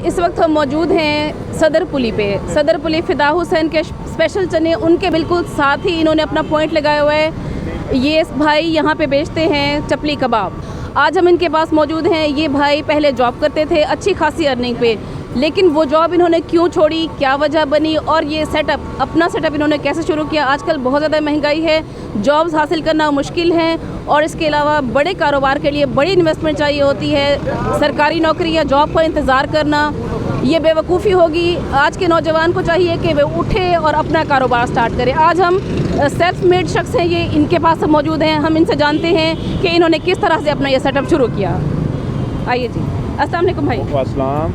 इस वक्त हम मौजूद हैं सदर पुली पे। सदर पुली फ़िदा हुसैन के स्पेशल चने, उनके बिल्कुल साथ ही इन्होंने अपना पॉइंट लगाया हुआ है। ये भाई यहाँ पे बेचते हैं चपली कबाब। आज हम इनके पास मौजूद हैं। ये भाई पहले जॉब करते थे अच्छी खासी अर्निंग पे, लेकिन वो जॉब इन्होंने क्यों छोड़ी, क्या वजह बनी, और ये अपना सेटअप इन्होंने कैसे शुरू किया। आजकल बहुत ज़्यादा महंगाई है, जॉब्स हासिल करना मुश्किल है, और इसके अलावा बड़े कारोबार के लिए बड़ी इन्वेस्टमेंट चाहिए होती है। सरकारी नौकरी या जॉब पर इंतज़ार करना ये बेवकूफ़ी होगी। आज के नौजवान को चाहिए कि वे उठे और अपना कारोबार स्टार्ट करें। आज हम सेल्फ मेड शख्स हैं, ये इनके पास हम मौजूद हैं। हम इनसे जानते हैं कि इन्होंने किस तरह से अपना ये सेटअप शुरू किया। आइए जी। अस्सलाम वालेकुम भाई। अस्सलाम।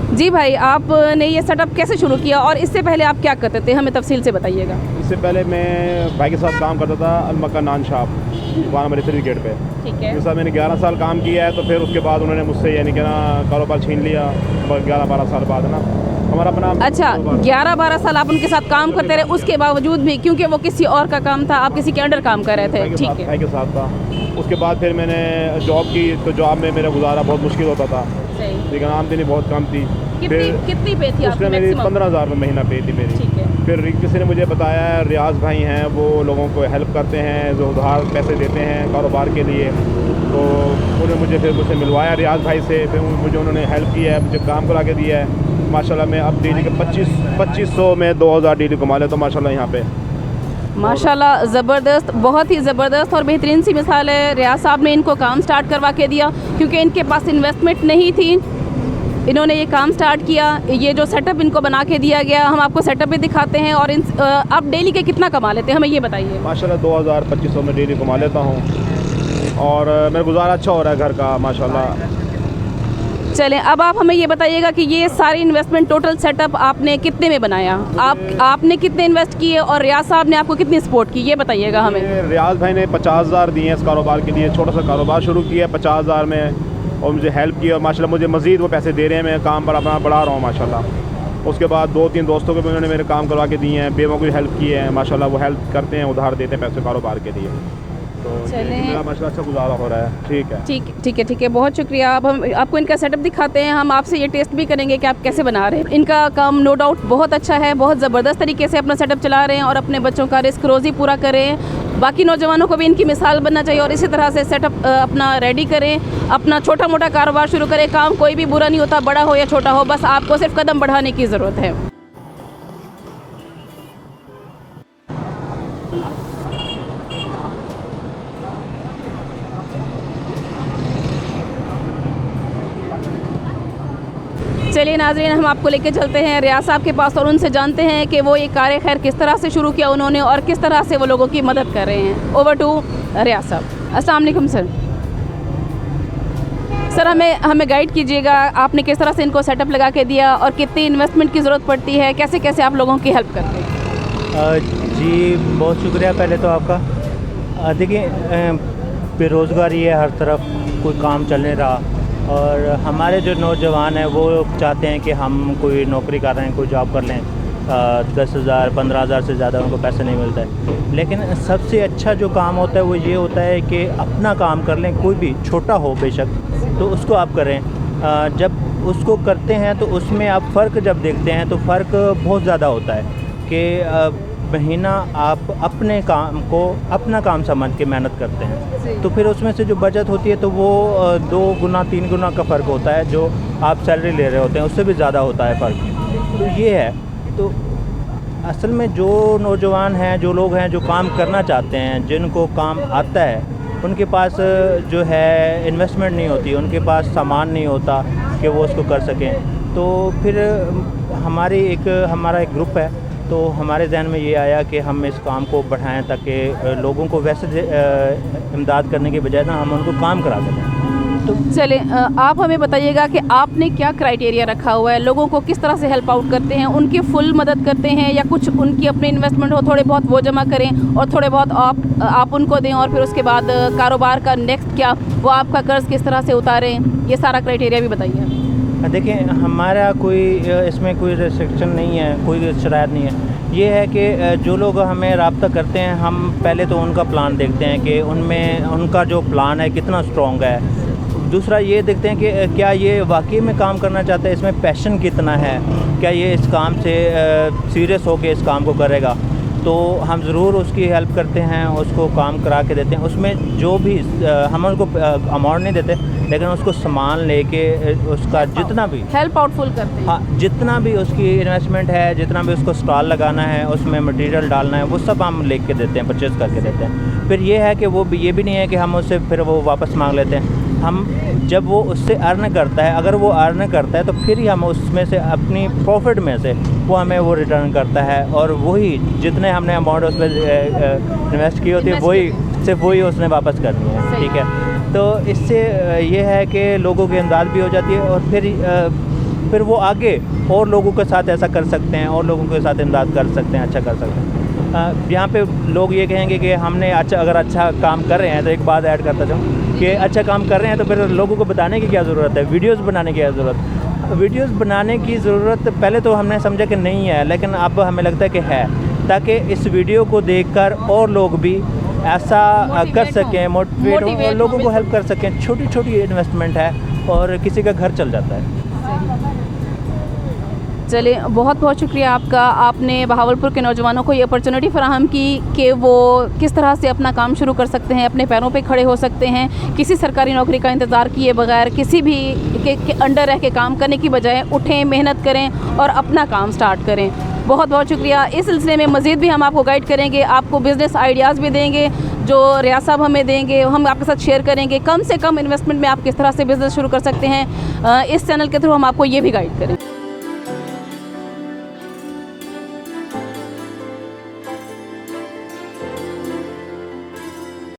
जी भाई, आपने ये सेटअप कैसे शुरू किया और इससे पहले आप क्या करते थे, हमें तफसील से बताइएगा। इससे पहले मैं भाई के साथ काम करता था अलमक्का नान शॉप, दुकान मेरे सर्टिफिकेट पे। ठीक है। उसके साथ मैंने 11 साल काम किया है। तो फिर उसके बाद उन्होंने मुझसे यानी कि ना कारोबार छीन लिया 11-12 साल बाद ना हमारा अपना। अच्छा, 11-12 साल आप उनके साथ काम करते रहे, उसके बावजूद भी, क्योंकि वो किसी और का काम था, आप किसी के अंडर काम कर रहे थे। ठीक है। भाई के साथ था। उसके बाद फिर मैंने जॉब की, तो जॉब में मेरा गुजारा बहुत मुश्किल होता था, लेकिन आमदनी बहुत कम थी। कितनी पे थी उसमें मेरी 15,000 रुपये महीना पे थी मेरी। ठीक है। फिर किसी ने मुझे बताया रियाज भाई हैं, वो लोगों को हेल्प करते हैं, जो उधार पैसे देते हैं कारोबार के लिए। तो उन्होंने मुझसे मिलवाया रियाज भाई से। फिर मुझे उन्होंने हेल्प किया है, मुझे काम करा के दिया है। माशाल्लाह मैं अब डेली के 2500 में 2000 डेली कमा लेता हूँ माशाल्लाह यहाँ पे। माशाल्लाह, ज़बरदस्त, बहुत ही ज़बरदस्त और बेहतरीन सी मिसाल है। रियाज साहब ने इनको काम स्टार्ट करवा के दिया, क्योंकि इनके पास इन्वेस्टमेंट नहीं थी। इन्होंने ये काम स्टार्ट किया। ये जो सेटअप इनको बना के दिया गया, हम आपको सेटअप भी दिखाते हैं। और आप डेली के कितना कमा लेते हैं, हमें ये बताइए। माशाल्लाह 2500 में डेली कमा लेता हूँ, और मेरा गुजारा अच्छा हो रहा है घर का माशाल्लाह। चलें, अब आप हमें ये बताइएगा कि ये सारी इन्वेस्टमेंट, टोटल सेटअप आपने कितने में बनाया, आपने कितने इन्वेस्ट किए, और रियाज साहब ने आपको कितनी सपोर्ट की, ये बताइएगा हमें। रियाज भाई ने 50,000 दिए हैं इस कारोबार के लिए। छोटा सा कारोबार शुरू किया 50,000 में, और मुझे हेल्प किया माशाल्लाह। मुझे मज़ीद वो पैसे दे रहे हैं, मैं काम पर अपना बढ़ा रहा हूँ माशाल्लाह। उसके बाद 2-3 दोस्तों को भी उन्होंने मेरे काम करवा के दिए हैं, बेवों को हेल्प किए हैं माशाल्लाह। वो हेल्प करते हैं, उधार देते हैं पैसे कारोबार के लिए। तो मेरा माशाल्लाह अच्छा गुजारा हो रहा है। ठीक है, बहुत शुक्रिया। अब हम आपको इनका सेटअप दिखाते हैं। हम आपसे ये टेस्ट भी करेंगे कि आप कैसे बना रहे हैं। इनका काम नो डाउट बहुत अच्छा है, बहुत ज़बरदस्त तरीके से अपना सेटअप चला रहे हैं और अपने बच्चों का रिस्क रोज़ी पूरा कर रहे हैं। बाकी नौजवानों को भी इनकी मिसाल बनना चाहिए और इसी तरह से सेटअप अपना रेडी करें, अपना छोटा मोटा कारोबार शुरू करें। काम कोई भी बुरा नहीं होता, बड़ा हो या छोटा हो, बस आपको सिर्फ कदम बढ़ाने की ज़रूरत है। चलिए नाज़रीन, हम आपको लेके चलते हैं रियाज साहब के पास और उनसे जानते हैं कि वो ये कार खैर किस तरह से शुरू किया उन्होंने और किस तरह से वो लोगों की मदद कर रहे हैं। ओवर टू रियाज साहब। अस्सलाम वालेकुम सर। सर, हमें गाइड कीजिएगा, आपने किस तरह से इनको सेटअप लगा के दिया और कितनी इन्वेस्टमेंट की ज़रूरत पड़ती है, कैसे कैसे आप लोगों की हेल्प करते हैं। जी बहुत शुक्रिया पहले तो आपका। देखिए बेरोज़गारी है हर तरफ, कोई काम चल नहीं रहा, और हमारे जो नौजवान हैं वो चाहते हैं कि हम कोई नौकरी कर रहे हैं, कोई जॉब कर लें। 10,000 15,000 से ज़्यादा उनको पैसे नहीं मिलता है। लेकिन सबसे अच्छा जो काम होता है वो ये होता है कि अपना काम कर लें, कोई भी छोटा हो बेशक, तो उसको आप करें। जब उसको करते हैं तो उसमें आप फ़र्क जब देखते हैं तो फ़र्क बहुत ज़्यादा होता है कि महीना आप अपने काम को अपना काम समझ के मेहनत करते हैं, तो फिर उसमें से जो बचत होती है तो वो 2 गुना 3 गुना का फ़र्क होता है। जो आप सैलरी ले रहे होते हैं उससे भी ज़्यादा होता है फ़र्क। तो ये है। तो असल में जो नौजवान हैं, जो लोग हैं जो काम करना चाहते हैं, जिनको काम आता है, उनके पास जो है इन्वेस्टमेंट नहीं होती, उनके पास सामान नहीं होता कि वो उसको कर सकें। तो फिर हमारा एक ग्रुप है, तो हमारे जहन में ये आया कि हम इस काम को बढ़ाएं ताकि लोगों को वैसे इमदाद करने के बजाय ना हम उनको काम करा दें। तो चले, आप हमें बताइएगा कि आपने क्या क्राइटेरिया रखा हुआ है, लोगों को किस तरह से हेल्प आउट करते हैं, उनकी फुल मदद करते हैं या कुछ उनकी अपनी इन्वेस्टमेंट हो, थोड़े बहुत वो जमा करें और थोड़े बहुत आप उनको दें, और फिर उसके बाद कारोबार का नेक्स्ट क्या, वो आपका कर्ज़ किस तरह से उतारें, ये सारा क्राइटेरिया भी बताइए। देखिए हमारा कोई इसमें कोई रिस्ट्रिक्शन नहीं है, कोई शरायत नहीं है। ये है कि जो लोग हमें रब्ता करते हैं, हम पहले तो उनका प्लान देखते हैं कि उनमें उनका जो प्लान है कितना स्ट्रॉन्ग है। दूसरा ये देखते हैं कि क्या ये वाकई में काम करना चाहता है, इसमें पैशन कितना है, क्या ये इस काम से सीरियस होकर इस काम को करेगा। तो हम ज़रूर उसकी हेल्प करते हैं, उसको काम करा के देते हैं। उसमें जो भी हम उसको अमाउंट नहीं देते, लेकिन उसको सामान लेके उसका जितना भी हेल्प आउटफुल करते हैं। हाँ, जितना भी उसकी इन्वेस्टमेंट है, जितना भी उसको स्टॉल लगाना है, उसमें मटेरियल डालना है, वो सब हम लेके देते हैं, परचेज़ करके देते हैं। फिर ये है कि वो भी ये भी नहीं है कि हम उससे फिर वो वापस मांग लेते हैं। हम जब वो उससे अर्न करता है, अगर वो अर्न करता है तो फिर ही हम उसमें से अपनी प्रॉफिट में से वो हमें वो रिटर्न करता है, और वही जितने हमने अमाउंट उस पर इन्वेस्ट की होती है वही सिर्फ वही उसने वापस करनी है। ठीक है, तो इससे ये है कि लोगों की इमदाद भी हो जाती है, और फिर वो आगे और लोगों के साथ ऐसा कर सकते हैं, और लोगों के साथ इमदाद कर सकते हैं, अच्छा कर सकते हैं। यहाँ पे लोग ये कहेंगे कि हमने अगर अच्छा काम कर रहे हैं, तो एक बात ऐड करता जाऊँ कि अच्छा काम कर रहे हैं तो फिर लोगों को बताने की क्या ज़रूरत है, वीडियोस बनाने की क्या ज़रूरत। वीडियोस बनाने की ज़रूरत पहले तो हमने समझा कि नहीं है, लेकिन अब हमें लगता है कि है, ताकि इस वीडियो को देखकर और लोग भी ऐसा कर सकें, मोटिवेट हों और लोगों को हेल्प कर सकें। छोटी छोटी इन्वेस्टमेंट है और किसी का घर चल जाता है। चलिए, बहुत बहुत शुक्रिया आपका। आपने बहावलपुर के नौजवानों को ये अपॉर्चुनिटी फराहम की कि वो किस तरह से अपना काम शुरू कर सकते हैं, अपने पैरों पे खड़े हो सकते हैं, किसी सरकारी नौकरी का इंतज़ार किए बगैर, किसी भी के अंडर रह के काम करने की बजाय उठें, मेहनत करें और अपना काम स्टार्ट करें। बहुत बहुत शुक्रिया। इस सिलसिले में मज़ीद भी हम आपको गाइड करेंगे, आपको बिज़नेस आइडियाज़ भी देंगे जो रियाज साहब हमें देंगे, हम आपके साथ शेयर करेंगे। कम से कम इन्वेस्टमेंट में आप किस तरह से बिज़नेस शुरू कर सकते हैं, इस चैनल के थ्रू हम आपको ये भी गाइड करें।